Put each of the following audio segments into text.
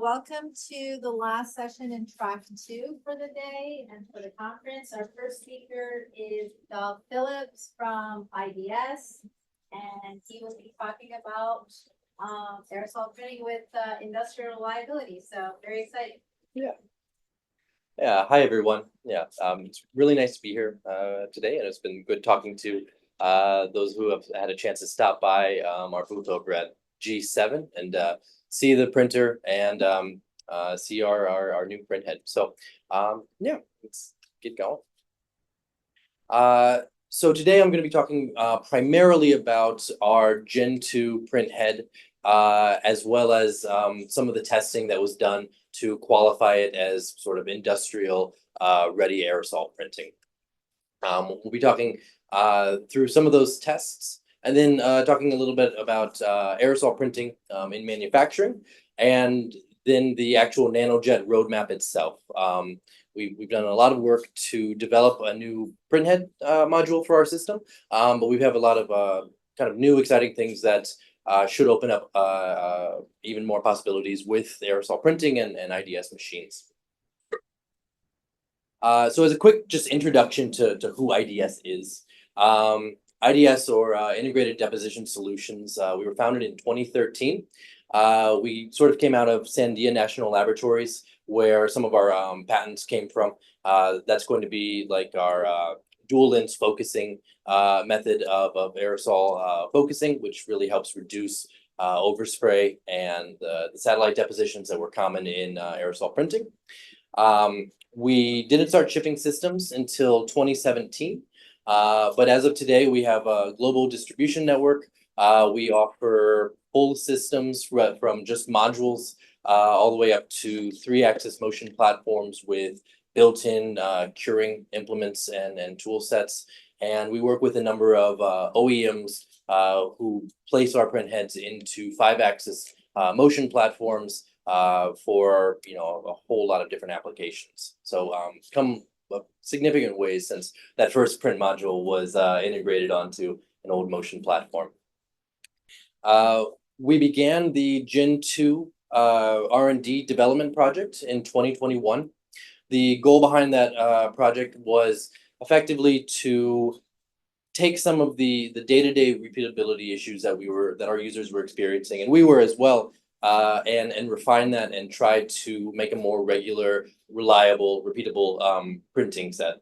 Welcome to the last session in track 2 for the day and for the conference. Our first speaker is Phillips from IDS, and he will be talking about aerosol printing with industrial reliability. So very exciting. Yeah. Hi, everyone. It's really nice to be here today, and it's been good talking to those who have had a chance to stop by our booth over at G7 and see the printer and see our new printhead. So let's get going. So today I'm going to be talking primarily about our Gen2 printhead, as well as some of the testing that was done to qualify it as sort of industrial ready aerosol printing. We'll be talking through some of those tests, and then talking a little bit about aerosol printing in manufacturing, and then the actual NanoJet roadmap itself. We've done a lot of work to develop a new printhead module for our system, but we have a lot of kind of new exciting things that should open up even more possibilities with aerosol printing and IDS machines. So as a quick just introduction to who IDS is. IDS, or Integrated Deposition Solutions, we were founded in 2013. We sort of came out of Sandia National Laboratories, where some of our patents came from. That's going to be like our dual lens focusing method of aerosol focusing, which really helps reduce overspray and the satellite depositions that were common in aerosol printing. We didn't start shipping systems until 2017, but as of today, we have a global distribution network. We offer full systems from just modules all the way up to 3-axis motion platforms with built-in curing implements and tool sets. And we work with a number of OEMs who place our printheads into 5-axis motion platforms for a whole lot of different applications. So come a significant ways since that first print module was integrated onto an old motion platform. We began the Gen 2 R&D development project in 2021. The goal behind that project was effectively to take some of the day-to-day repeatability issues that our users were experiencing, and we were as well, and refine that and try to make a more regular, reliable, repeatable printing set.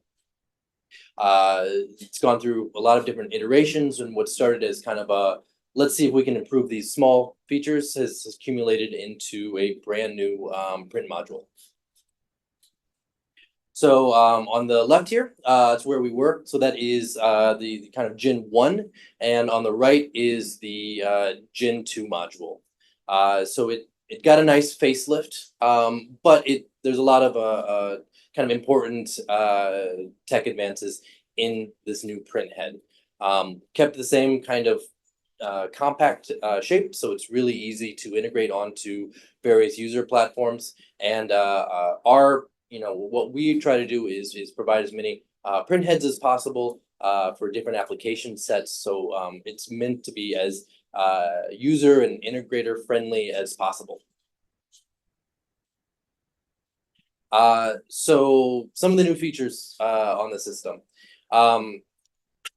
It's gone through a lot of different iterations, and what started as kind of a let's see if we can improve these small features has accumulated into a brand new print module. So on the left here, it's where we were. So that is the kind of Gen 1, and on the right is the Gen 2 module. So it got a nice facelift, but there's a lot of kind of important tech advances in this new printhead. Kept the same kind of compact shape, so it's really easy to integrate onto various user platforms. And what we try to do is provide as many printheads as possible for different application sets. So it's meant to be as user and integrator friendly as possible. So some of the new features on the system.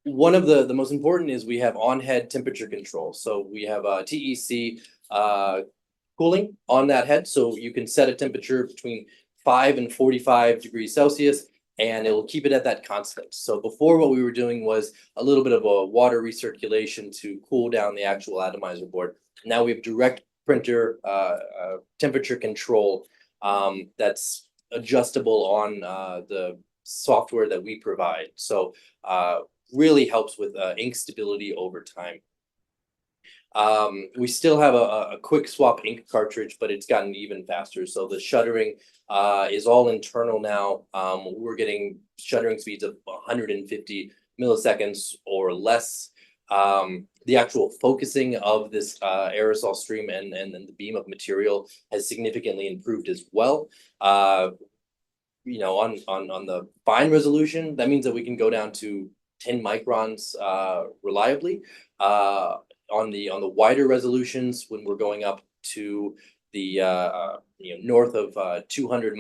One of the most important is we have on-head temperature control. So we have TEC cooling on that head. So you can set a temperature between 5 and 45 degrees Celsius, and it will keep it at that constant. So before, what we were doing was a little bit of a water recirculation to cool down the actual atomizer board. Now we have direct printer temperature control that's adjustable on the software that we provide. So really helps with ink stability over time. We still have a quick swap ink cartridge, but it's gotten even faster. So the shuttering is all internal now. We're getting shuttering speeds of 150 milliseconds or less. The actual focusing of this aerosol stream and the beam of material has significantly improved as well. On the fine resolution, that means that we can go down to 10 microns reliably. On the wider resolutions, when we're going up to north of 200